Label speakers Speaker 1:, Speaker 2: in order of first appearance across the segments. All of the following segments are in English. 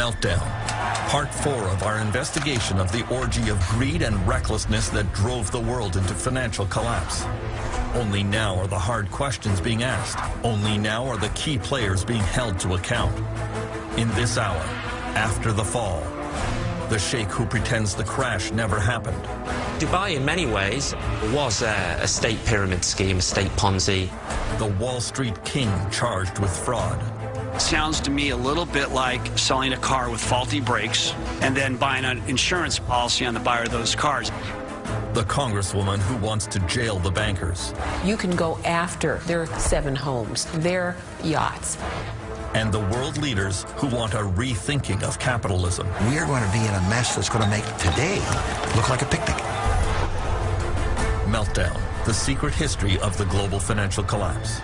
Speaker 1: Meltdown, Part 4 of our investigation of the orgy of greed and recklessness that drove the world into financial collapse. Only now are the hard questions being asked. Only now are the key players being held to account. In this hour, after the fall, the sheikh who pretends the crash never happened.
Speaker 2: Dubai, in many ways, was a state pyramid scheme, a state Ponzi.
Speaker 1: The Wall Street king charged with fraud.
Speaker 3: Sounds to me a little bit like selling a car with faulty brakes and then buying an insurance policy on the buyer of those cars.
Speaker 1: The congresswoman who wants to jail the bankers.
Speaker 4: You can go after their 7 homes, their yachts.
Speaker 1: And the world leaders who want a rethinking of capitalism.
Speaker 5: We are going to be in a mess that's going to make today look like a picnic.
Speaker 1: Meltdown, the secret history of the global financial collapse.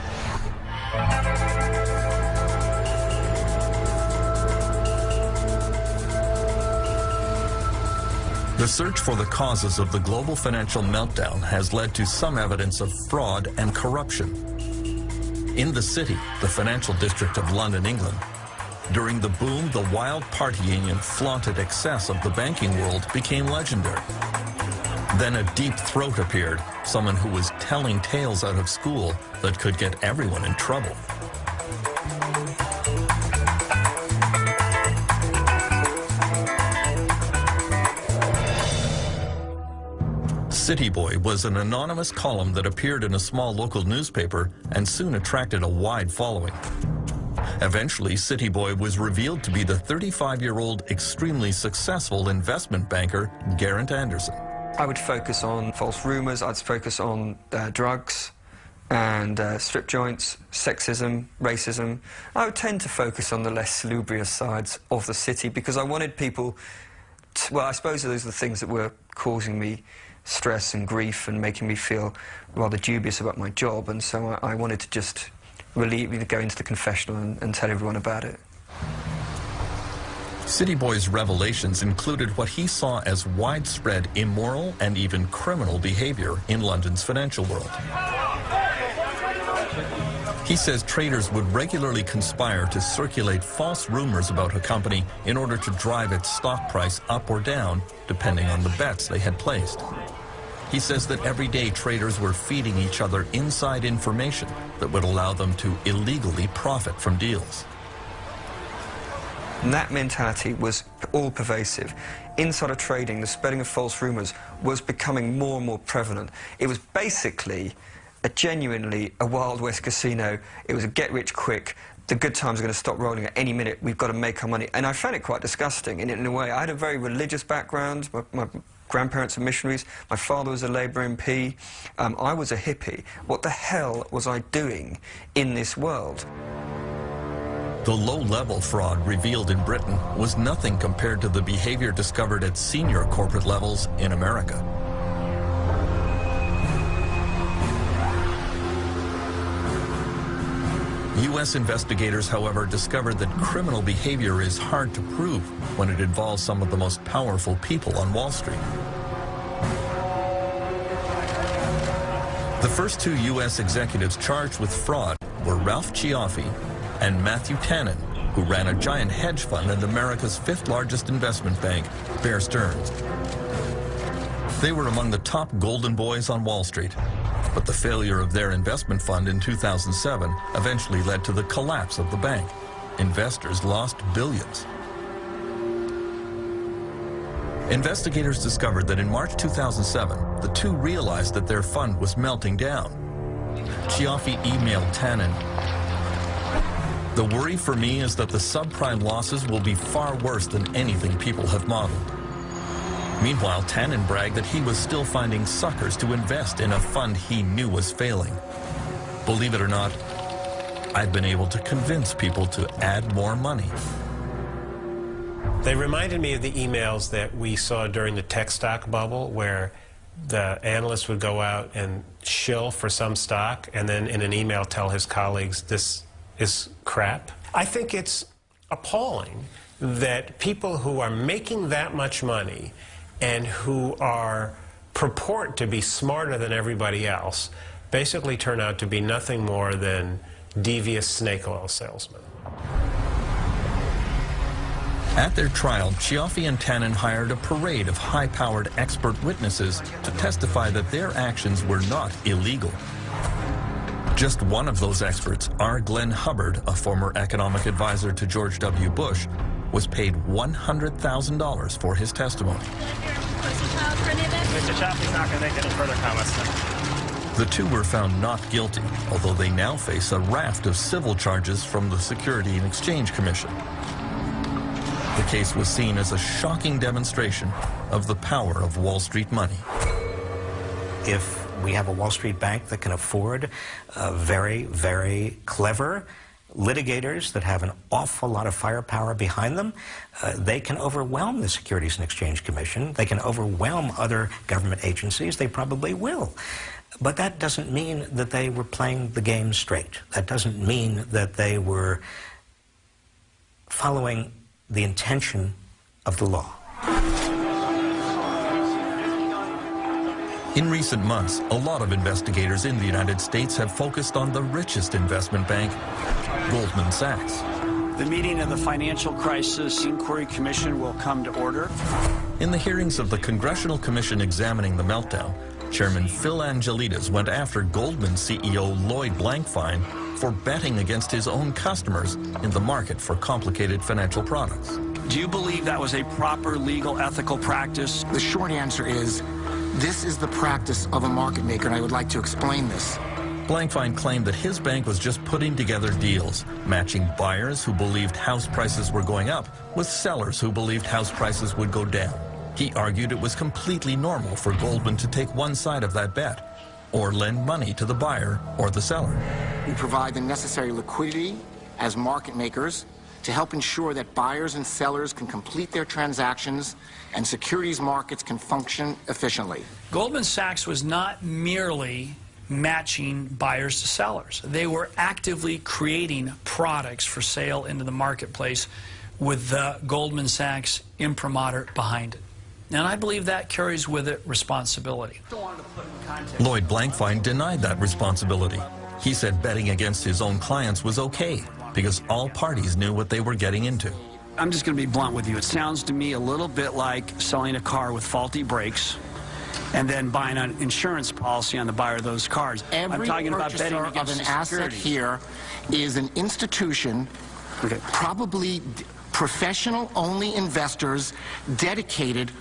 Speaker 1: The search for the causes of the global financial meltdown has led to some evidence of fraud and corruption. In the city, the financial district of London, England, during the boom, the wild partying and flaunted excess of the banking world became legendary. Then a deep throat appeared, someone who was telling tales out of school that could get everyone in trouble. City Boy was an anonymous column that appeared in a small local newspaper and soon attracted a wide following. Eventually, City Boy was revealed to be the 35-year-old extremely successful investment banker, Geraint Anderson.
Speaker 6: I would focus on false rumors, I'd focus on drugs and strip joints, sexism, racism. I would tend to focus on the less salubrious sides of the city because I wanted people to, well, I suppose those are the things that were causing me stress and grief and making me feel rather dubious about my job, and so I wanted to just relieve, go into the confessional and tell everyone about it.
Speaker 1: City Boy's revelations included what he saw as widespread immoral and even criminal behavior in London's financial world. He says traders would regularly conspire to circulate false rumors about a company in order to drive its stock price up or down, depending on the bets they had placed. He says that every day traders were feeding each other inside information that would allow them to illegally profit from deals.
Speaker 6: And that mentality was all-pervasive. Insider trading, the spreading of false rumors, was becoming more and more prevalent. It was basically genuinely a Wild West casino. It was a get-rich-quick. The good times are going to stop rolling at any minute. We've got to make our money. And I found it quite disgusting in a way. I had a very religious background. My grandparents are missionaries. My father was a Labour MP. I was a hippie. What the hell was I doing in this world?
Speaker 1: The low-level fraud revealed in Britain was nothing compared to the behavior discovered at senior corporate levels in America. U.S. investigators, however, discovered that criminal behavior is hard to prove when it involves some of the most powerful people on Wall Street. The first 2 U.S. executives charged with fraud were Ralph Cioffi and Matthew Tannen, who ran a giant hedge fund at America's 5th largest investment bank, Bear Stearns. They were among the top golden boys on Wall Street. But the failure of their investment fund in 2007 eventually led to the collapse of the bank. Investors lost billions. Investigators discovered that in March 2007, the two realized that their fund was melting down. Cioffi emailed Tannen, "The worry for me is that the subprime losses will be far worse than anything people have modeled." Meanwhile, Tannen bragged that he was still finding suckers to invest in a fund he knew was failing. Believe it or not, I've been able to convince people to add more money.
Speaker 7: They reminded me of the emails that we saw during the tech stock bubble, where the analyst would go out and shill for some stock and then in an email tell his colleagues, this is crap. I think it's appalling that people who are making that much money and who purport to be smarter than everybody else basically turn out to be nothing more than devious snake oil salesmen.
Speaker 1: At their trial, Cioffi and Tannen hired a parade of high-powered expert witnesses to testify that their actions were not illegal. Just one of those experts, R. Glenn Hubbard, a former economic advisor to George W. Bush, was paid $100,000 for his testimony.
Speaker 8: Mr. Cioffi's not going to make any further comments now.
Speaker 1: The two were found not guilty, although they now face a raft of civil charges from the Securities and Exchange Commission. The case was seen as a shocking demonstration of the power of Wall Street money.
Speaker 5: If we have a Wall Street bank that can afford very, very clever litigators that have an awful lot of firepower behind them, they can overwhelm the Securities and Exchange Commission. They can overwhelm other government agencies. They probably will. But that doesn't mean that they were playing the game straight. That doesn't mean that they were following the intention of the law.
Speaker 1: In recent months, a lot of investigators in the United States have focused on the richest investment bank, Goldman Sachs.
Speaker 3: The meeting of the Financial Crisis Inquiry Commission will come to order.
Speaker 1: In the hearings of the Congressional Commission examining the meltdown, Chairman Phil Angelides went after Goldman CEO Lloyd Blankfein for betting against his own customers in the market for complicated financial products.
Speaker 3: Do you believe that was a proper legal ethical practice?
Speaker 9: The short answer is, this is the practice of a market maker, and I would like to explain this.
Speaker 1: Blankfein claimed that his bank was just putting together deals, matching buyers who believed house prices were going up with sellers who believed house prices would go down. He argued it was completely normal for Goldman to take one side of that bet, or lend money to the buyer or the seller.
Speaker 9: We provide the necessary liquidity as market makers to help ensure that buyers and sellers can complete their transactions and securities markets can function efficiently.
Speaker 10: Goldman Sachs was not merely matching buyers to sellers. They were actively creating products for sale into the marketplace with the Goldman Sachs imprimatur behind it. And I believe that carries with it responsibility.
Speaker 1: Lloyd Blankfein denied that responsibility. He said betting against his own clients was okay because all parties knew what they were getting into.
Speaker 3: I'm just going to be blunt with you. It sounds to me a little bit like selling a car with faulty brakes and then buying an insurance policy on the buyer of those cars.
Speaker 9: Every
Speaker 3: I'm talking about betting
Speaker 9: purchaser
Speaker 3: against
Speaker 9: of an asset here is an institution, probably professional-only investors dedicated,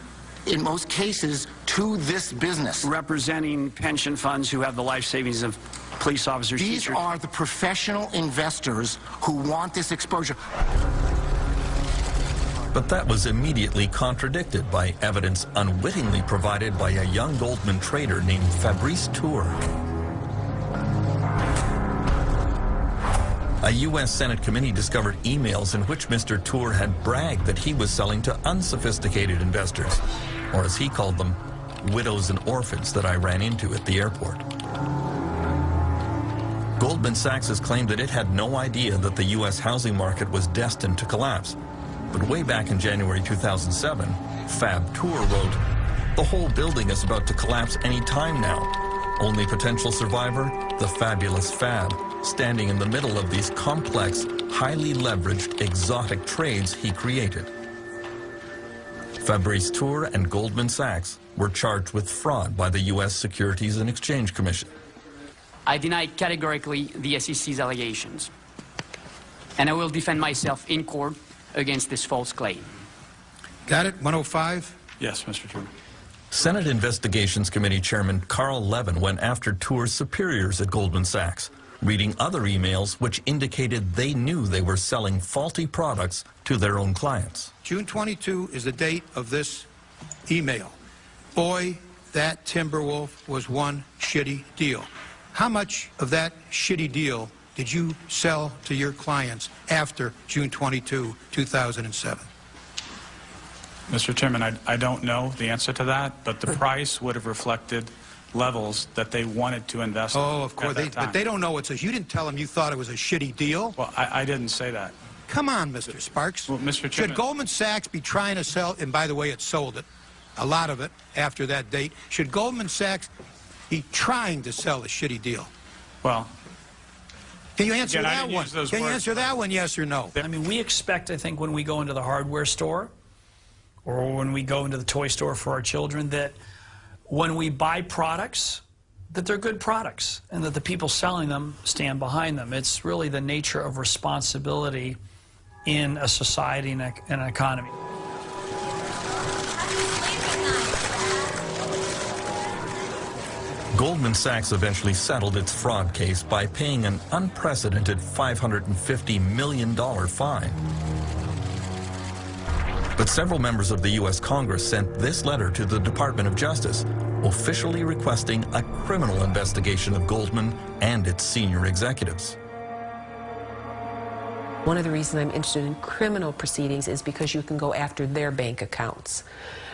Speaker 9: in most cases, to this business.
Speaker 3: Representing pension funds who have the life savings of police officers,
Speaker 9: These
Speaker 3: teachers.
Speaker 9: are the professional investors who want this exposure.
Speaker 1: But that was immediately contradicted by evidence unwittingly provided by a young Goldman trader named Fabrice Tour. A U.S. Senate committee discovered emails in which Mr. Tour had bragged that he was selling to unsophisticated investors, or as he called them, widows and orphans that I ran into at the airport. Goldman Sachs has claimed that it had no idea that the U.S. housing market was destined to collapse. But way back in January 2007, Fab Tour wrote, "The whole building is about to collapse any time now. Only potential survivor, the fabulous Fab, standing in the middle of these complex, highly leveraged, exotic trades he created." Fabrice Tour and Goldman Sachs were charged with fraud by the U.S. Securities and Exchange Commission.
Speaker 11: I deny categorically the SEC's allegations, and I will defend myself in court against this false claim.
Speaker 12: Got it? 105?
Speaker 3: Yes, Mr. Chairman.
Speaker 1: Senate Investigations Committee Chairman Carl Levin went after Tour's superiors at Goldman Sachs, reading other emails which indicated they knew they were selling faulty products to their own clients.
Speaker 12: June 22 is the date of this email. Boy, that Timberwolf was one shitty deal. How much of that shitty deal did you sell to your clients after June 22, 2007?
Speaker 13: Mr. Chairman, I don't know the answer to that, but the price would have reflected levels that they wanted to invest in.
Speaker 12: Oh, of course, but they don't know it's a... You didn't tell them you thought it was a shitty deal?
Speaker 13: Well, I didn't say that.
Speaker 12: Come on, Mr. Sparks.
Speaker 13: Well, Mr. Chairman...
Speaker 12: Should Goldman Sachs be trying to sell... And by the way, it sold it, a lot of it, after that date. Should Goldman Sachs be trying to sell a shitty deal?
Speaker 13: Well,
Speaker 12: Can you answer
Speaker 13: Again, I
Speaker 12: that
Speaker 13: didn't
Speaker 12: one?
Speaker 13: use those
Speaker 12: Can you
Speaker 13: words.
Speaker 12: answer that one, yes or no?
Speaker 10: I mean, we expect, I think, when we go into the hardware store or when we go into the toy store for our children, that when we buy products, that they're good products and that the people selling them stand behind them. It's really the nature of responsibility in a society and an economy.
Speaker 1: Goldman Sachs eventually settled its fraud case by paying an unprecedented $550 million fine. But several members of the U.S. Congress sent this letter to the Department of Justice, officially requesting a criminal investigation of Goldman and its senior executives.
Speaker 4: One of the reasons I'm interested in criminal proceedings is because you can go after their bank accounts.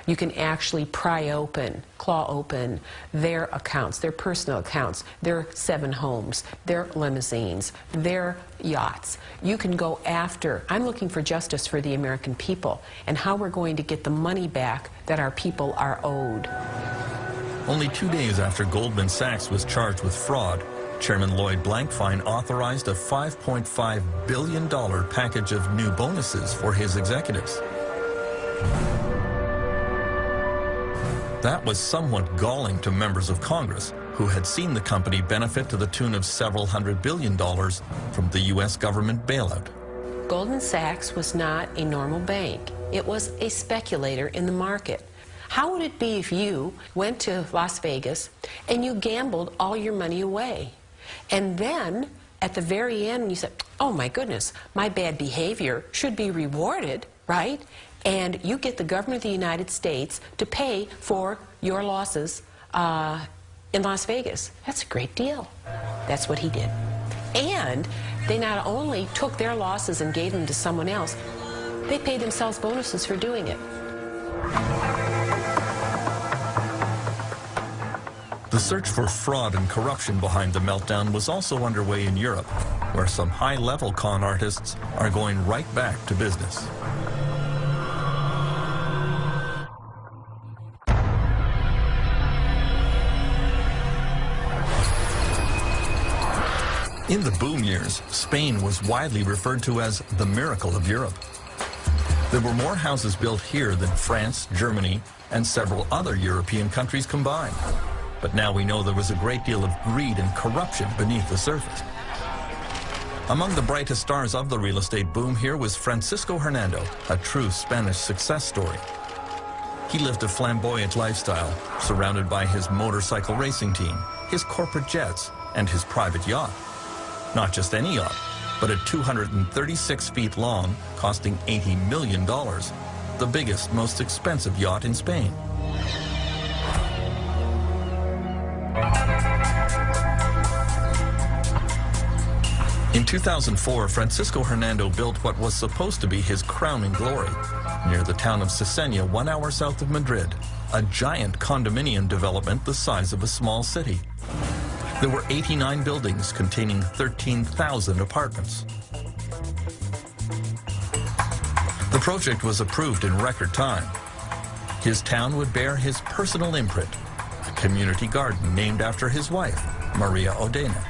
Speaker 4: You can actually pry open, claw open their accounts, their personal accounts, their 7 homes, their limousines, their yachts. You can go after. I'm looking for justice for the American people and how we're going to get the money back that our people are owed.
Speaker 1: Only 2 days after Goldman Sachs was charged with fraud, Chairman Lloyd Blankfein authorized a $5.5 billion package of new bonuses for his executives. That was somewhat galling to members of Congress who had seen the company benefit to the tune of several $100 billion from the U.S. government bailout.
Speaker 4: Goldman Sachs was not a normal bank. It was a speculator in the market. How would it be if you went to Las Vegas and you gambled all your money away? And then, at the very end, when you said, oh my goodness, my bad behavior should be rewarded, right? And you get the government of the United States to pay for your losses in Las Vegas. That's a great deal. That's what he did. And they not only took their losses and gave them to someone else, they paid themselves bonuses for doing it.
Speaker 1: The search for fraud and corruption behind the meltdown was also underway in Europe, where some high-level con artists are going right back to business. In the boom years, Spain was widely referred to as the miracle of Europe. There were more houses built here than France, Germany, and several other European countries combined. But now we know there was a great deal of greed and corruption beneath the surface. Among the brightest stars of the real estate boom here was Francisco Hernando, a true Spanish success story. He lived a flamboyant lifestyle, surrounded by his motorcycle racing team, his corporate jets, and his private yacht. Not just any yacht, but a 236 feet long, costing $80 million, the biggest, most expensive yacht in Spain. In 2004, Francisco Hernando built what was supposed to be his crowning glory near the town of Cesena, 1 hour south of Madrid, a giant condominium development the size of a small city. There were 89 buildings containing 13,000 apartments. The project was approved in record time. His town would bear his personal imprint, a community garden named after his wife, Maria Odena.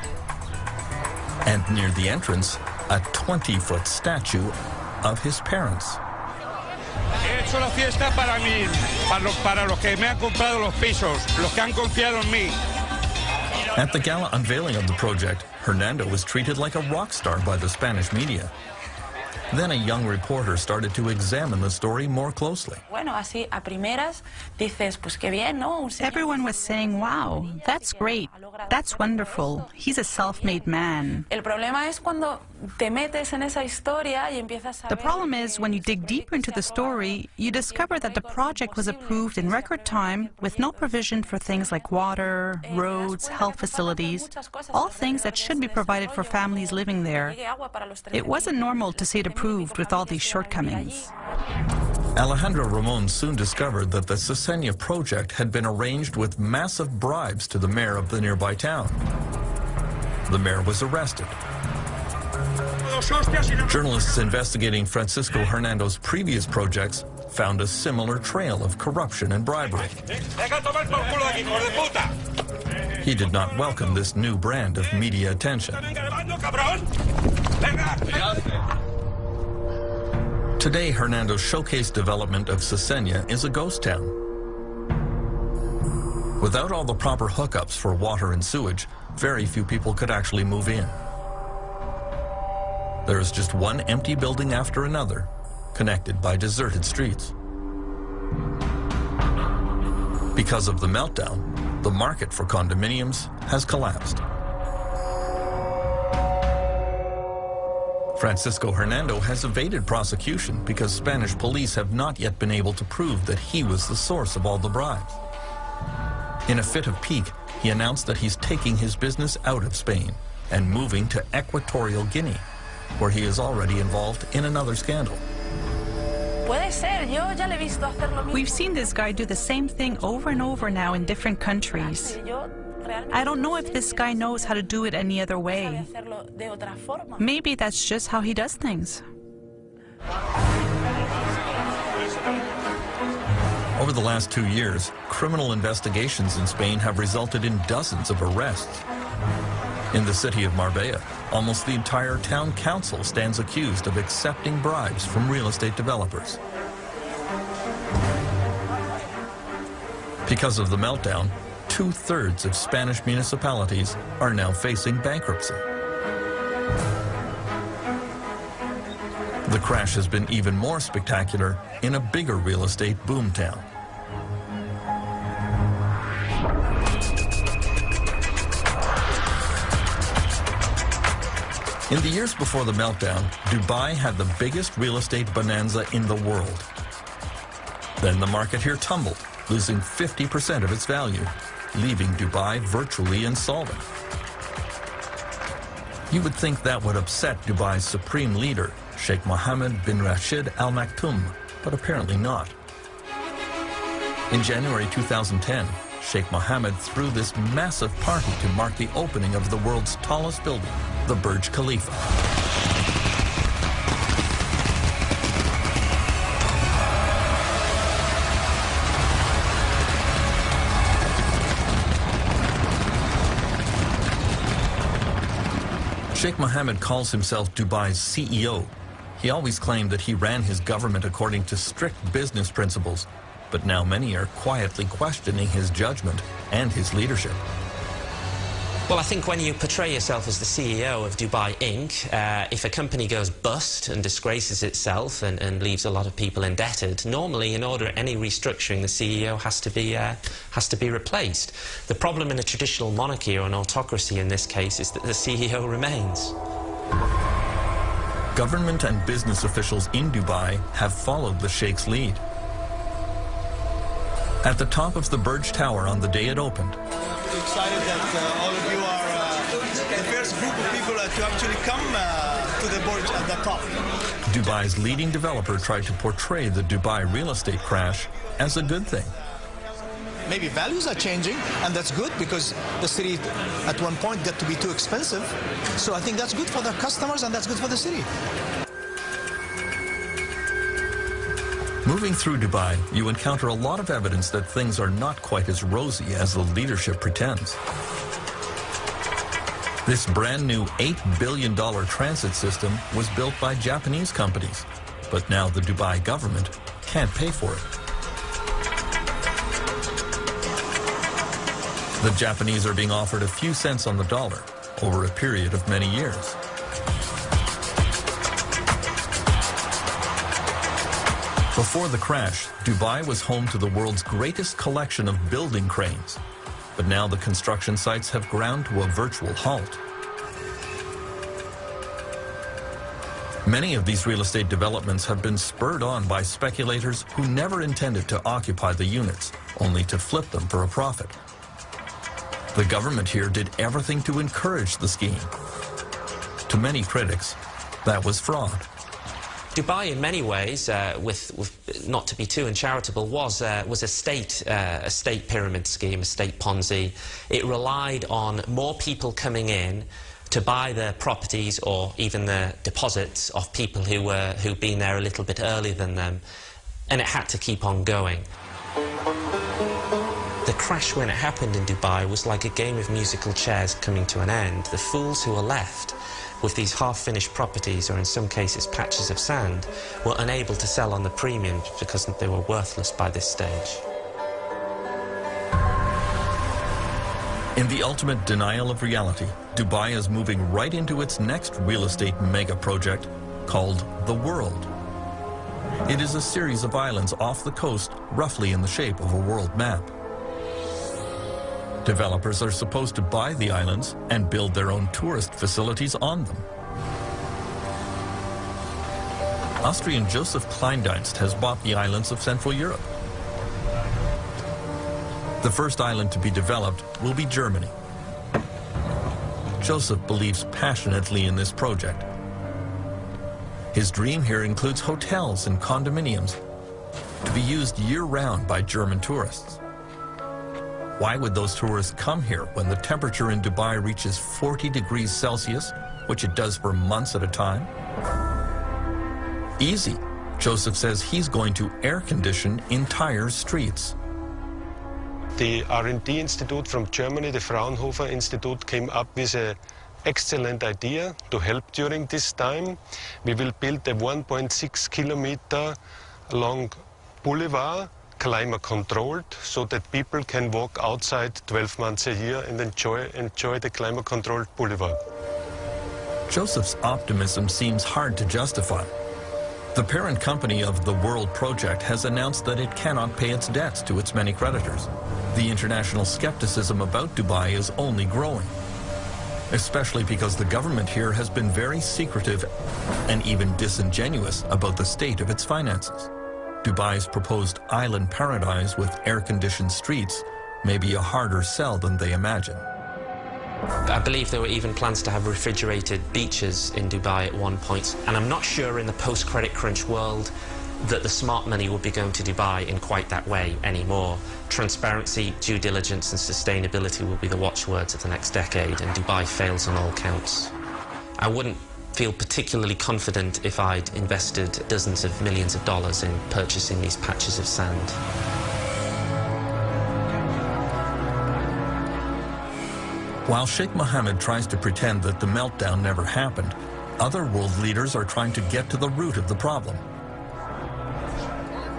Speaker 1: And near the entrance, a 20-foot statue of his parents.
Speaker 14: He hecho la fiesta para mí, para los que me han comprado los pisos, los que han confiado en mí.
Speaker 1: At the gala unveiling of the project, Hernando was treated like a rock star by the Spanish media. Then a young reporter started to examine the story more closely.
Speaker 15: Bueno, así a primeras dices, pues qué bien, ¿no?
Speaker 16: Everyone was saying, wow, that's great, that's wonderful, he's a self-made man.
Speaker 15: El problema es cuando te metes en esa historia y empiezas a
Speaker 16: The problem is when you dig deeper into the story, you discover that the project was approved in record time with no provision for things like water, roads, health facilities, all things that should be provided for families living there. It wasn't normal to see it approved with all these shortcomings.
Speaker 1: Alejandro Ramon soon discovered that the Cesena project had been arranged with massive bribes to the mayor of the nearby town. The mayor was arrested. Journalists investigating Francisco Hernando's previous projects found a similar trail of corruption and bribery. He did not welcome this new brand of media attention. Today, Hernando's showcase development of Cesena is a ghost town. Without all the proper hookups for water and sewage, very few people could actually move in. There is just one empty building after another, connected by deserted streets. Because of the meltdown, the market for condominiums has collapsed. Francisco Hernando has evaded prosecution because Spanish police have not yet been able to prove that he was the source of all the bribes. In a fit of pique, he announced that he's taking his business out of Spain and moving to Equatorial Guinea, where he is already involved in another scandal.
Speaker 16: We've seen this guy do the same thing over and over now in different countries. I don't know if this guy knows how to do it any other way. Maybe that's just how he does things.
Speaker 1: Over the last 2 years, criminal investigations in Spain have resulted in dozens of arrests. In the city of Marbella, almost the entire town council stands accused of accepting bribes from real estate developers. Because of the meltdown, 2/3 of Spanish municipalities are now facing bankruptcy. The crash has been even more spectacular in a bigger real estate boomtown. In the years before the meltdown, Dubai had the biggest real estate bonanza in the world. Then the market here tumbled, losing 50% of its value, leaving Dubai virtually insolvent. You would think that would upset Dubai's supreme leader, Sheikh Mohammed bin Rashid Al Maktoum, but apparently not. In January 2010, Sheikh Mohammed threw this massive party to mark the opening of the world's tallest building, the Burj Khalifa. Sheikh Mohammed calls himself Dubai's CEO. He always claimed that he ran his government according to strict business principles, but now many are quietly questioning his judgment and his leadership.
Speaker 2: Well, I think when you portray yourself as the CEO of Dubai Inc., if a company goes bust and disgraces itself and leaves a lot of people indebted, normally, in order any restructuring, the CEO has to be replaced. The problem in a traditional monarchy or an autocracy in this case is that the CEO remains.
Speaker 1: Government and business officials in Dubai have followed the Sheikh's lead. At the top of the Burj Tower on the day it opened,
Speaker 17: excited that all of you are the first group of people to actually come to the Burj at the top.
Speaker 1: Dubai's leading developer tried to portray the Dubai real estate crash as a good thing.
Speaker 17: Maybe values are changing, and that's good because the city at one point got to be too expensive. So I think that's good for the customers and that's good for the city.
Speaker 1: Moving through Dubai, you encounter a lot of evidence that things are not quite as rosy as the leadership pretends. This brand new $8 billion transit system was built by Japanese companies, but now the Dubai government can't pay for it. The Japanese are being offered a few cents on the dollar over a period of many years. Before the crash, Dubai was home to the world's greatest collection of building cranes. But now the construction sites have ground to a virtual halt. Many of these real estate developments have been spurred on by speculators who never intended to occupy the units, only to flip them for a profit. The government here did everything to encourage the scheme. To many critics, that was fraud.
Speaker 2: Dubai, in many ways, not to be too uncharitable, was a state pyramid scheme, a state Ponzi. It relied on more people coming in to buy the properties or even the deposits of people who'd been there a little bit earlier than them, and it had to keep on going. The crash when it happened in Dubai was like a game of musical chairs coming to an end. The fools who were left with these half-finished properties, or in some cases patches of sand, were unable to sell on the premium because they were worthless by this stage.
Speaker 1: In the ultimate denial of reality, Dubai is moving right into its next real estate mega project called The World. It is a series of islands off the coast, roughly in the shape of a world map. Developers are supposed to buy the islands and build their own tourist facilities on them. Austrian Joseph Kleindienst has bought the islands of Central Europe. The first island to be developed will be Germany. Joseph believes passionately in this project. His dream here includes hotels and condominiums to be used year-round by German tourists. Why would those tourists come here when the temperature in Dubai reaches 40 degrees Celsius, which it does for months at a time? Easy. Joseph says he's going to air condition entire streets.
Speaker 18: The R&D Institute from Germany, the Fraunhofer Institute, came up with an excellent idea to help during this time. We will build a 1.6 kilometer long boulevard, climate controlled, so that people can walk outside 12 months a year and enjoy the climate controlled boulevard.
Speaker 1: Joseph's optimism seems hard to justify. The parent company of the World Project has announced that it cannot pay its debts to its many creditors. The international skepticism about Dubai is only growing, especially because the government here has been very secretive and even disingenuous about the state of its finances. Dubai's proposed island paradise with air-conditioned streets may be a harder sell than they imagine.
Speaker 2: I believe there were even plans to have refrigerated beaches in Dubai at one point, and I'm not sure in the post-credit crunch world that the smart money will be going to Dubai in quite that way anymore. Transparency, due diligence and sustainability will be the watchwords of the next decade, and Dubai fails on all counts. I wouldn't feel particularly confident if I'd invested dozens of millions of dollars in purchasing these patches of sand.
Speaker 1: While Sheikh Mohammed tries to pretend that the meltdown never happened, other world leaders are trying to get to the root of the problem.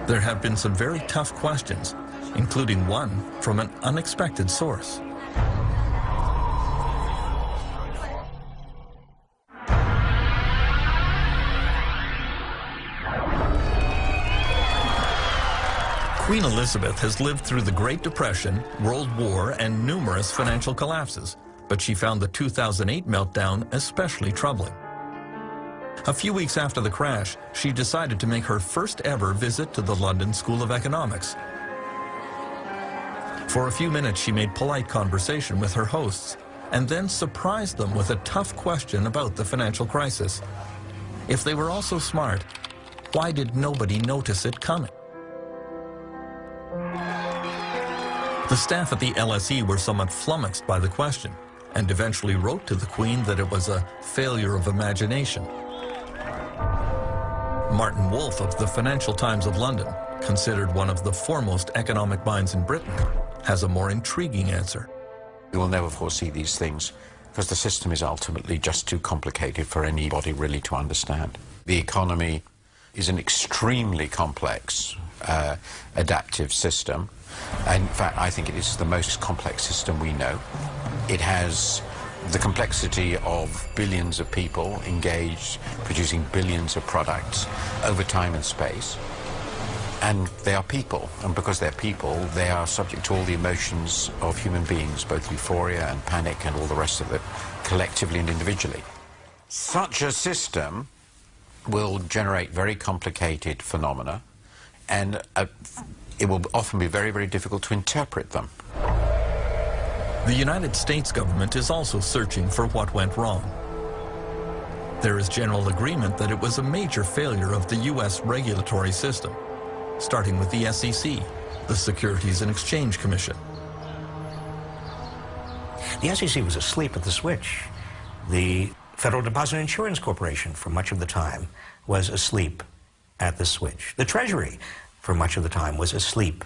Speaker 1: There have been some very tough questions, including one from an unexpected source. Queen Elizabeth has lived through the Great Depression, World War, and numerous financial collapses, but she found the 2008 meltdown especially troubling. A few weeks after the crash, she decided to make her first ever visit to the London School of Economics. For a few minutes, she made polite conversation with her hosts and then surprised them with a tough question about the financial crisis. If they were all so smart, why did nobody notice it coming? The staff at the LSE were somewhat flummoxed by the question and eventually wrote to the Queen that it was a failure of imagination. Martin Wolf of the Financial Times of London, considered one of the foremost economic minds in Britain, has a more intriguing answer.
Speaker 19: We will never foresee these things because the system is ultimately just too complicated for anybody really to understand. The economy is an extremely complex, adaptive system. In fact, I think it is the most complex system we know. It has the complexity of billions of people engaged, producing billions of products over time and space. And they are people, and because they're people, they are subject to all the emotions of human beings, both euphoria and panic and all the rest of it, collectively and individually. Such a system will generate very complicated phenomena, and it will often be very, very difficult to interpret them.
Speaker 1: The United States government is also searching for what went wrong. There is general agreement that it was a major failure of the U.S. regulatory system, starting with the SEC, the Securities and Exchange Commission.
Speaker 5: The SEC was asleep at the switch. The Federal Deposit Insurance Corporation, for much of the time, was asleep at the switch. The Treasury, for much of the time, was asleep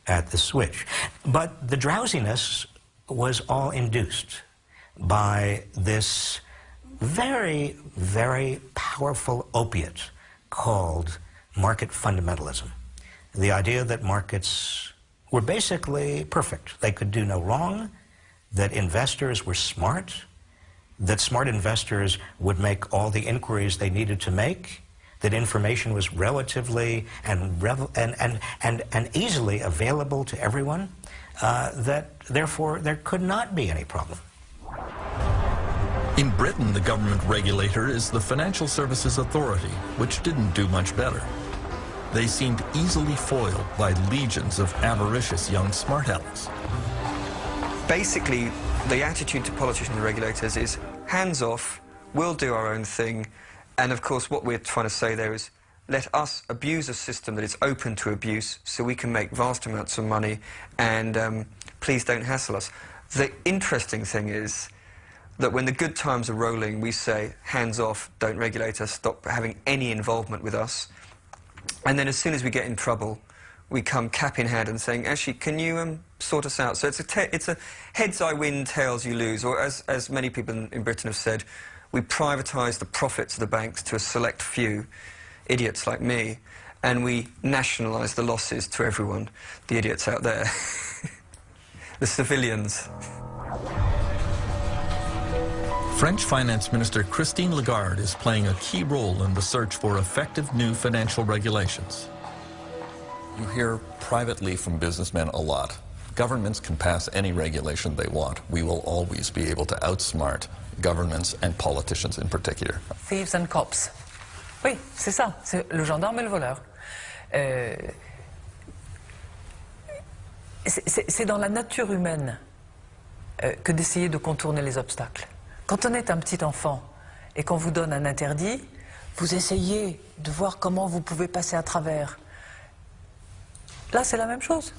Speaker 5: at the switch. But the drowsiness was all induced by this very, very powerful opiate called market fundamentalism. The idea that markets were basically perfect. They could do no wrong, that investors were smart, that smart investors would make all the inquiries they needed to make, that information was relatively and easily available to everyone, that therefore there could not be any problem.
Speaker 1: In Britain, the government regulator is the Financial Services Authority, which didn't do much better. They seemed easily foiled by legions of avaricious young smart alecks.
Speaker 6: Basically, the attitude to politicians and regulators is hands off, we'll do our own thing, and of course what we're trying to say there is let us abuse a system that is open to abuse so we can make vast amounts of money, and please don't hassle us. The interesting thing is that when the good times are rolling, we say, hands off, don't regulate us, stop having any involvement with us. And then as soon as we get in trouble, we come cap in hand and saying, actually, can you sort us out? So it's a heads I win, tails you lose, or as many people in Britain have said, we privatise the profits of the banks to a select few, idiots like me, and we nationalise the losses to everyone, the idiots out there, the civilians.
Speaker 1: French Finance Minister Christine Lagarde is playing a key role in the search for effective new financial regulations.
Speaker 20: You hear privately from businessmen a lot. Governments can pass any regulation they want. We will always be able to outsmart governments and politicians in particular.
Speaker 21: Thieves and cops. Oui, c'est ça. C'est le gendarme et le voleur. C'est dans la nature humaine que d'essayer de contourner les obstacles. Quand on est un petit enfant et qu'on vous donne un interdit, vous essayez de voir comment vous pouvez passer à travers. Là, c'est la même chose.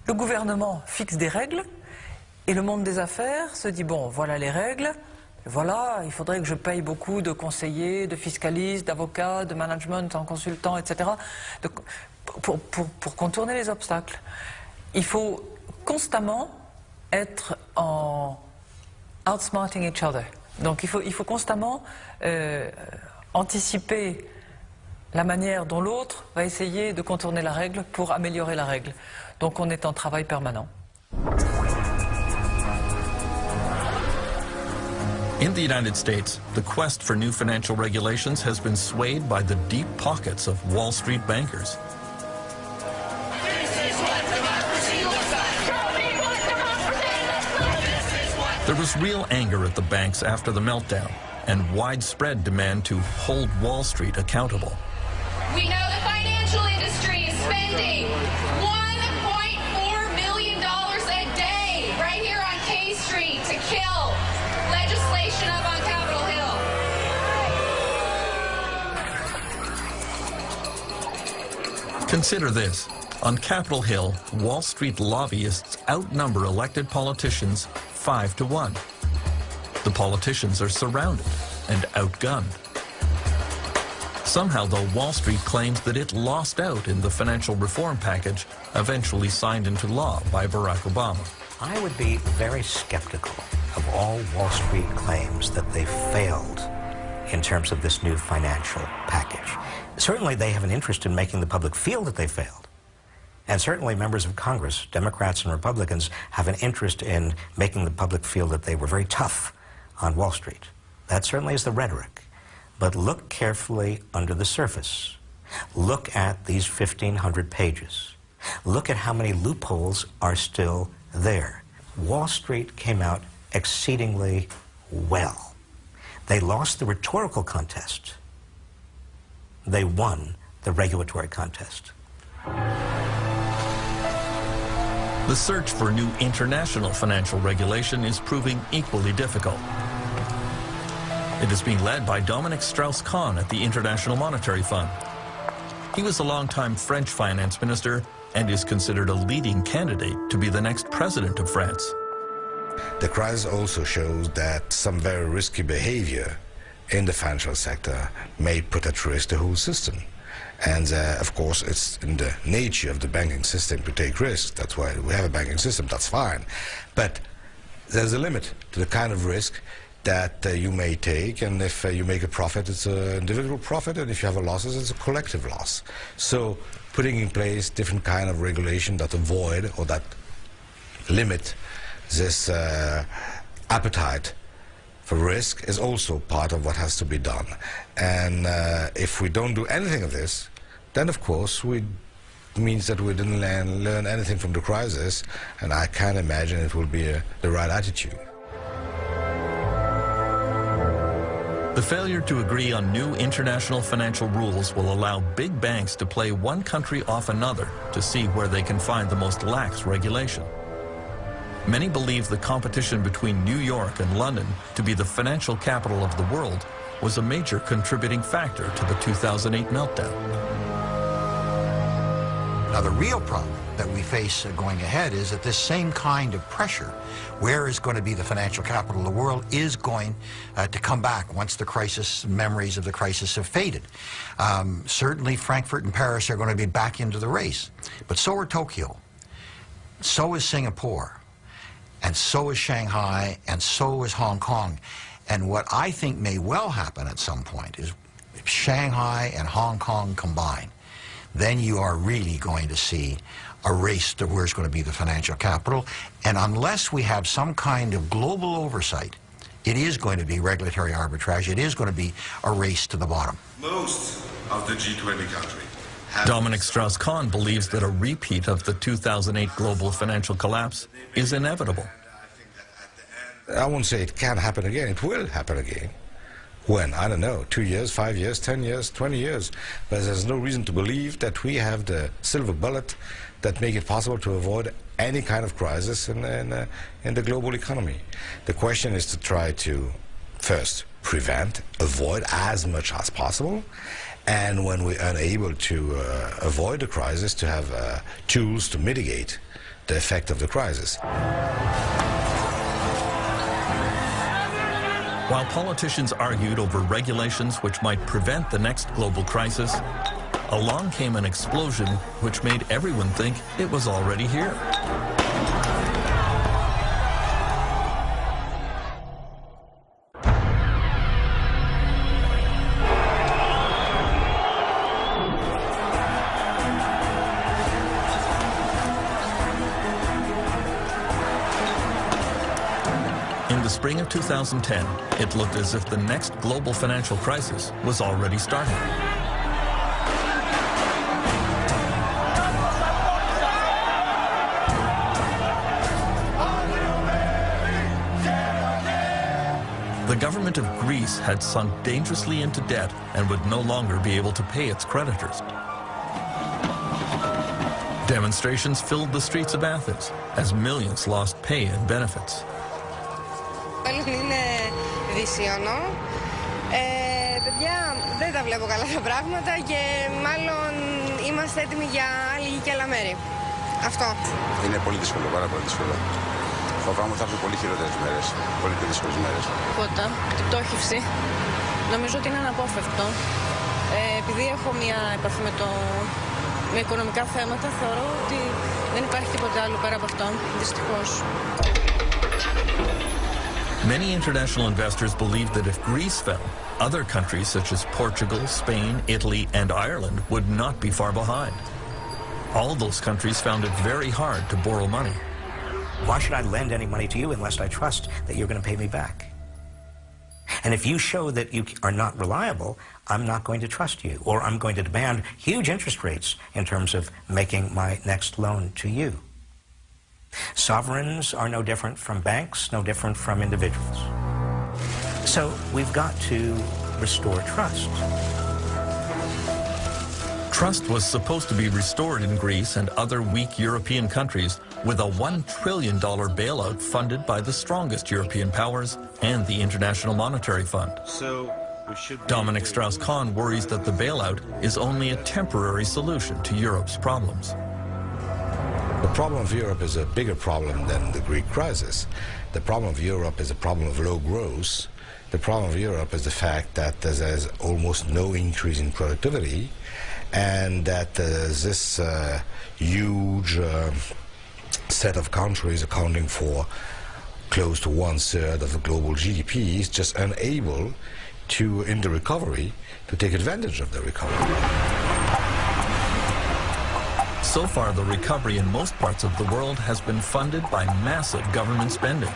Speaker 21: Le gouvernement fixe des règles et le monde des affaires se dit, bon, voilà les règles, voilà, il faudrait que je paye beaucoup de conseillers, de fiscalistes, d'avocats, de management en consultant, etc. Pour contourner les obstacles. Il faut constamment être en outsmarting each other. Donc il faut constamment anticiper la manière dont l'autre va essayer de contourner la règle pour améliorer la règle. Donc on est en travail permanent.
Speaker 1: In the United States, the quest for new financial regulations has been swayed by the deep pockets of Wall Street bankers. There was real anger at the banks after the meltdown and widespread demand to hold Wall Street accountable.
Speaker 22: We know the financial industry is spending $1.4 million a day right here on K Street to kill legislation up on Capitol Hill.
Speaker 1: Consider this. On Capitol Hill, Wall Street lobbyists outnumber elected politicians 5-1. The politicians are surrounded and outgunned. Somehow, though, Wall Street claims that it lost out in the financial reform package eventually signed into law by Barack Obama.
Speaker 5: I would be very skeptical of all Wall Street claims that they failed in terms of this new financial package. Certainly, they have an interest in making the public feel that they failed. And certainly members of Congress, Democrats and Republicans, have an interest in making the public feel that they were very tough on Wall Street. That certainly is the rhetoric. But look carefully under the surface. Look at these 1,500 pages. Look at how many loopholes are still there. Wall Street came out exceedingly well. They lost the rhetorical contest. They won the regulatory contest.
Speaker 1: The search for new international financial regulation is proving equally difficult. It is being led by Dominique Strauss-Kahn at the International Monetary Fund. He was a longtime French finance minister and is considered a leading candidate to be the next president of France.
Speaker 23: The crisis also shows that some very risky behavior in the financial sector may put at risk the whole system.
Speaker 7: And of course, it's in the nature of the banking system to take risks. That's why we have a banking system. That's fine. But there's a limit to the kind of risk that you may take, and if you make a profit, it's an individual profit, and if you have a losses, it's a collective loss. So putting in place different kind of regulation that avoid or that limit this appetite for risk is also part of what has to be done. And if we don't do anything of this, then of course it means that we didn't learn anything from the crisis, and I can't imagine it will be the right attitude.
Speaker 1: The failure to agree on new international financial rules will allow big banks to play one country off another to see where they can find the most lax regulation. Many believe the competition between New York and London to be the financial capital of the world was a major contributing factor to the 2008 meltdown.
Speaker 8: Now, the real problem that we face going ahead is that this same kind of pressure, where is going to be the financial capital of the world, is going to come back once the crisis, memories of the crisis have faded. Certainly Frankfurt and Paris are going to be back into the race, but so are Tokyo, so is Singapore, and so is Shanghai, and so is Hong Kong. And what I think may well happen at some point is if Shanghai and Hong Kong combine, then you are really going to see a race to where's going to be the financial capital. And unless we have some kind of global oversight, it is going to be regulatory arbitrage. It is going to be a race to the bottom.
Speaker 9: Most of the G20 countries.
Speaker 1: Dominic Strauss-Kahn believes that a repeat of the 2008 global financial collapse is inevitable.
Speaker 7: I won't say it can happen again. It will happen again. When? I don't know. 2 years, 5 years, 10 years, 20 years. But there's no reason to believe that we have the silver bullet that make it possible to avoid any kind of crisis in the global economy. The question is to try to, first, prevent, avoid as much as possible, and when we're unable to avoid the crisis, to have tools to mitigate the effect of the crisis.
Speaker 1: While politicians argued over regulations which might prevent the next global crisis, along came an explosion which made everyone think it was already here. In the spring of 2010, it looked as if the next global financial crisis was already starting. The government of Greece had sunk dangerously into debt and would no longer be able to pay its creditors. Demonstrations filled the streets of Athens as millions lost pay and benefits.
Speaker 24: Είναι δυσίωνο. Παιδιά, δεν τα βλέπω καλά τα πράγματα και μάλλον είμαστε έτοιμοι για άλλη και άλλα μέρη. Αυτό.
Speaker 9: Είναι πολύ δύσκολο, πάρα πολύ δύσκολο. Φοβάμαι ότι θα έρθουν πολύ χειρότερες μέρες, πολύ πιο δύσκολες μέρες.
Speaker 15: Τίποτα, την πτώχευση. Νομίζω ότι είναι αναπόφευκτο. Επειδή έχω μια επαφή με οικονομικά θέματα, θεωρώ ότι δεν υπάρχει τίποτα άλλο πέρα από αυτό, δυστυχώς.
Speaker 1: Many international investors believed that if Greece fell, other countries such as Portugal, Spain, Italy, and Ireland would not be far behind. All those countries found it very hard to borrow money.
Speaker 5: Why should I lend any money to you unless I trust that you're going to pay me back? And if you show that you are not reliable, I'm not going to trust you, or I'm going to demand huge interest rates in terms of making my next loan to you. Sovereigns are no different from banks, no different from individuals. So we've got to restore trust.
Speaker 1: Trust was supposed to be restored in Greece and other weak European countries with a $1 trillion bailout funded by the strongest European powers and the International Monetary Fund. Dominic Strauss-Kahn worries that the bailout is only a temporary solution to Europe's problems.
Speaker 7: The problem of Europe is a bigger problem than the Greek crisis. The problem of Europe is a problem of low growth. The problem of Europe is the fact that there's almost no increase in productivity, and that this huge set of countries accounting for close to 1/3 of the global GDP is just unable to, in the recovery, to take advantage of the recovery.
Speaker 1: So far, the recovery in most parts of the world has been funded by massive government spending.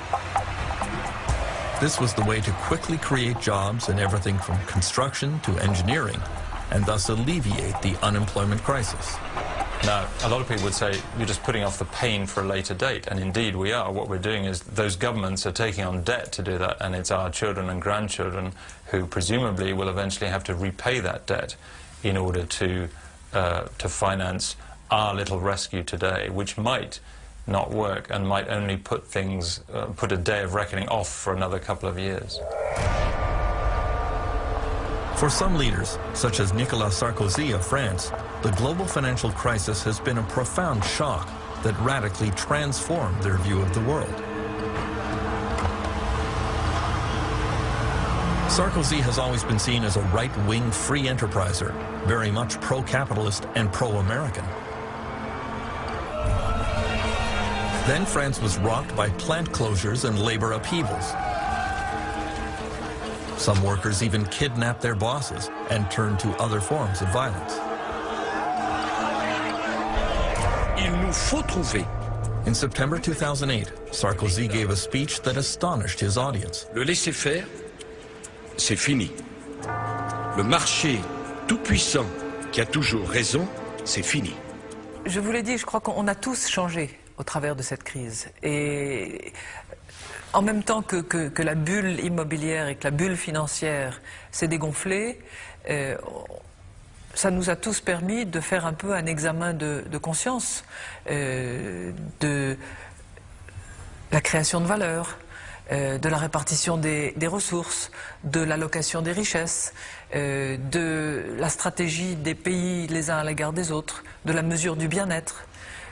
Speaker 1: This was the way to quickly create jobs in everything from construction to engineering, and thus alleviate the unemployment crisis.
Speaker 3: Now, a lot of people would say you're just putting off the pain for a later date, and indeed we are. What we're doing is those governments are taking on debt to do that, and it's our children and grandchildren who presumably will eventually have to repay that debt in order to finance our little rescue today, which might not work and might only put things, put a day of reckoning off for another couple of years.
Speaker 1: For some leaders, such as Nicolas Sarkozy of France, the global financial crisis has been a profound shock that radically transformed their view of the world. Sarkozy has always been seen as a right-wing free enterpriser, very much pro-capitalist and pro-American. Then France was rocked by plant closures and labor upheavals. Some workers even kidnapped their bosses and turned to other forms of violence.
Speaker 11: Il nous faut trouver.
Speaker 1: In September 2008, Sarkozy gave a speech that astonished his audience.
Speaker 11: Le laisser-faire, c'est fini. Le marché tout-puissant qui a toujours raison, c'est fini.
Speaker 21: Je vous l'ai dit, je crois qu'on a tous changé au travers de cette crise. Et en même temps que la bulle immobilière et que la bulle financière s'est dégonflée, ça nous a tous permis de faire un peu un examen de conscience de la création de valeur, de la répartition des ressources, de l'allocation des richesses, de la stratégie des pays les uns à l'égard des autres, de la mesure du bien-être.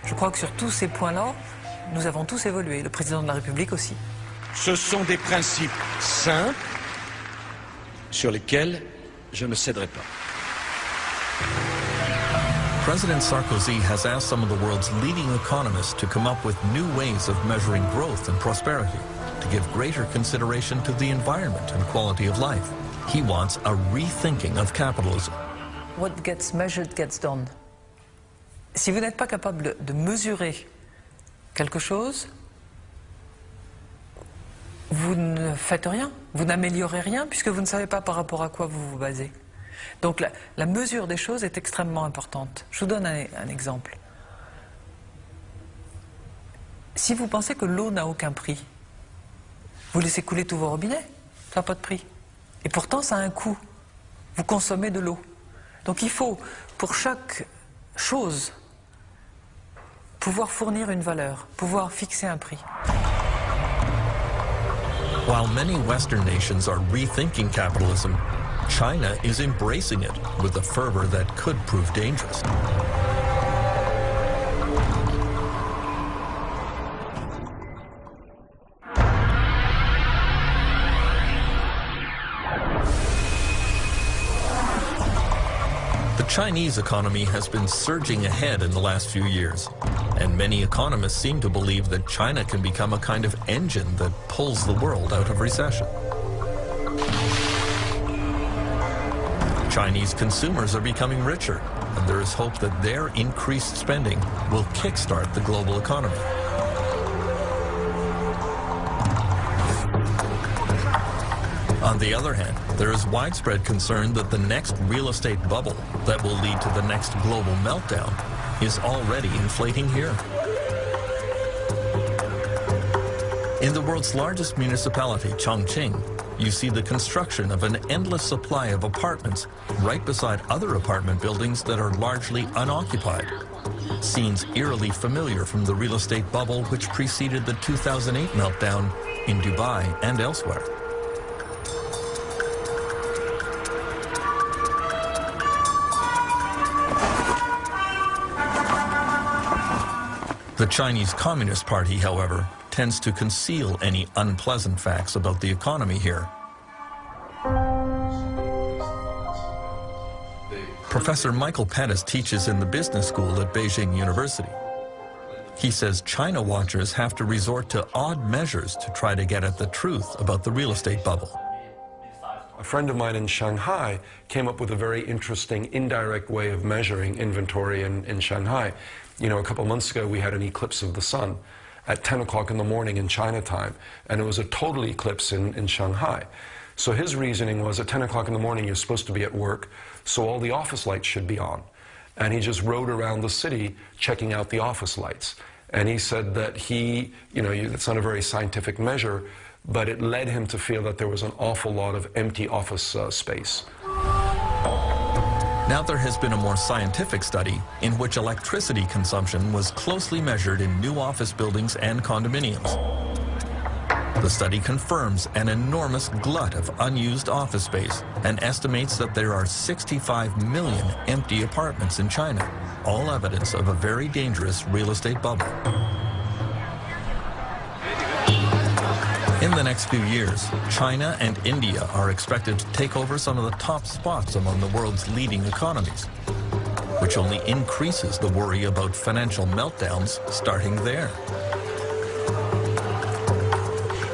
Speaker 21: Je crois que sur tous ces points-là, nous avons tous évolué, le président de la République aussi.
Speaker 11: Ce sont des principes simples sur lesquels je ne céderai pas.
Speaker 1: President Sarkozy has asked some of the world's leading economists to come up with new ways of measuring growth and prosperity, to give greater consideration to the environment and quality of life. He wants a rethinking of capitalism.
Speaker 21: What gets measured gets done. Si vous n'êtes pas capable de mesurer quelque chose, vous ne faites rien, vous n'améliorez rien, puisque vous ne savez pas par rapport à quoi vous vous basez. Donc la mesure des choses est extrêmement importante. Je vous donne un exemple. Si vous pensez que l'eau n'a aucun prix, vous laissez couler tous vos robinets, ça n'a pas de prix. Et pourtant, ça a un coût. Vous consommez de l'eau. Donc il faut, pour chaque chose, pouvoir fournir une valeur, pouvoir fixer un prix.
Speaker 1: While many Western nations are rethinking capitalism, China is embracing it with a fervor that could prove dangerous. The Chinese economy has been surging ahead in the last few years, and many economists seem to believe that China can become a kind of engine that pulls the world out of recession. Chinese consumers are becoming richer, and there is hope that their increased spending will kickstart the global economy. On the other hand, there is widespread concern that the next real estate bubble that will lead to the next global meltdown is already inflating here. In the world's largest municipality, Chongqing, you see the construction of an endless supply of apartments right beside other apartment buildings that are largely unoccupied. Scenes eerily familiar from the real estate bubble which preceded the 2008 meltdown in Dubai and elsewhere. The Chinese Communist Party, however, tends to conceal any unpleasant facts about the economy here.
Speaker 12: The
Speaker 1: Professor Michael Pettis teaches in the business school at Beijing University. He says China watchers have to resort to odd measures to try to get at the truth about the real estate bubble.
Speaker 4: A friend of mine in Shanghai came up with a very interesting indirect way of measuring inventory in Shanghai. You know, a couple months ago we had an eclipse of the sun at 10 o'clock in the morning in China time, and it was a total eclipse in Shanghai. So his reasoning was at 10 o'clock in the morning you're supposed to be at work, so all the office lights should be on. And he just rode around the city checking out the office lights. And he said that it's not a very scientific measure, but it led him to feel that there was an awful lot of empty office space.
Speaker 1: Now there has been a more scientific study in which electricity consumption was closely measured in new office buildings and condominiums. The study confirms an enormous glut of unused office space and estimates that there are 65 million empty apartments in China, all evidence of a very dangerous real estate bubble. In the next few years, China and India are expected to take over some of the top spots among the world's leading economies, which only increases the worry about financial meltdowns starting there.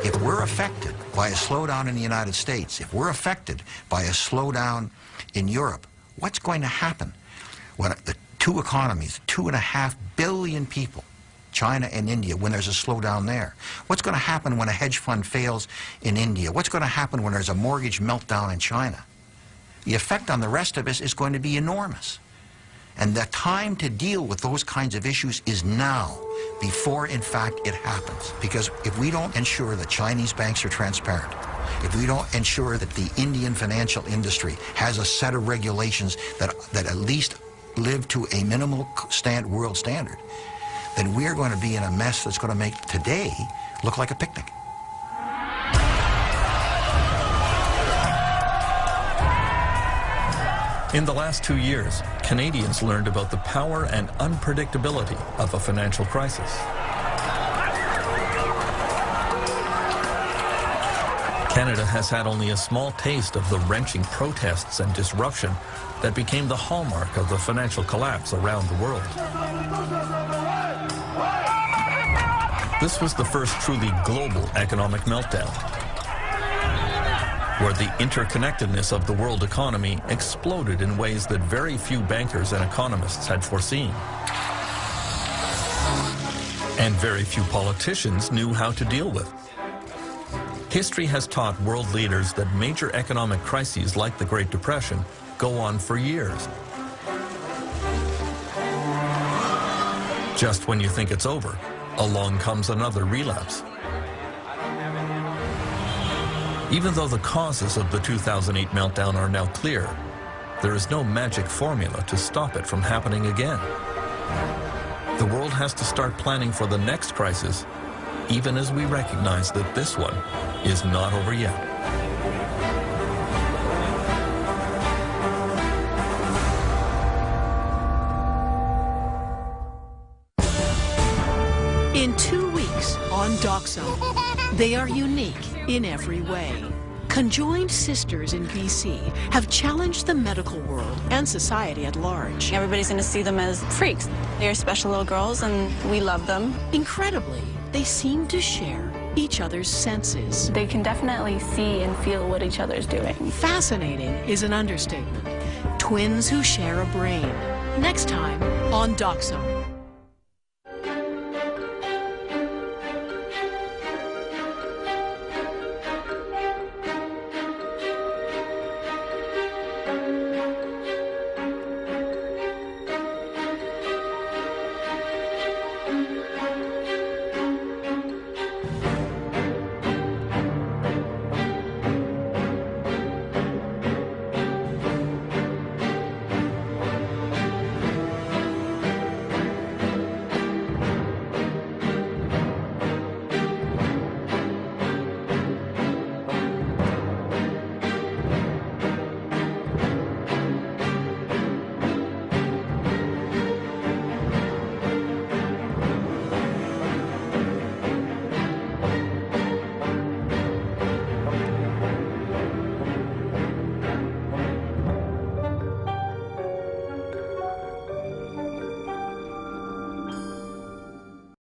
Speaker 8: If we're affected by a slowdown in the United States, if we're affected by a slowdown in Europe, what's going to happen when the two economies, 2.5 billion people, China and India, when there's a slowdown there? What's going to happen when a hedge fund fails in India? What's going to happen when there's a mortgage meltdown in China? The effect on the rest of us is going to be enormous. And the time to deal with those kinds of issues is now, before, in fact, it happens. Because if we don't ensure that Chinese banks are transparent, if we don't ensure that the Indian financial industry has a set of regulations that at least live to a minimal world standard, then we're going to be in a mess that's going to make today look like a picnic.
Speaker 1: In the last 2 years, Canadians learned about the power and unpredictability of a financial crisis. Canada has had only a small taste of the wrenching protests and disruption that became the hallmark of the financial collapse around the world. This was the first truly global economic meltdown, where the interconnectedness of the world economy exploded in ways that very few bankers and economists had foreseen. And very few politicians knew how to deal with. History has taught world leaders that major economic crises like the Great Depression go on for years. Just when you think it's over, along comes another relapse. Even though the causes of the 2008 meltdown are now clear, there is no magic formula to stop it from happening again. The world has to start planning for the next crisis, even as we recognize that this one is not over yet.
Speaker 10: In 2 weeks on Oddsson, they are unique in every way. Conjoined sisters in BC have challenged the medical world and society at large.
Speaker 12: Everybody's going to see them as freaks. They're special little girls and we love them.
Speaker 10: Incredibly, they seem to share each other's senses.
Speaker 12: They can definitely see and feel what each other's doing.
Speaker 10: Fascinating is an understatement. Twins who share a brain. Next time on Oddsson.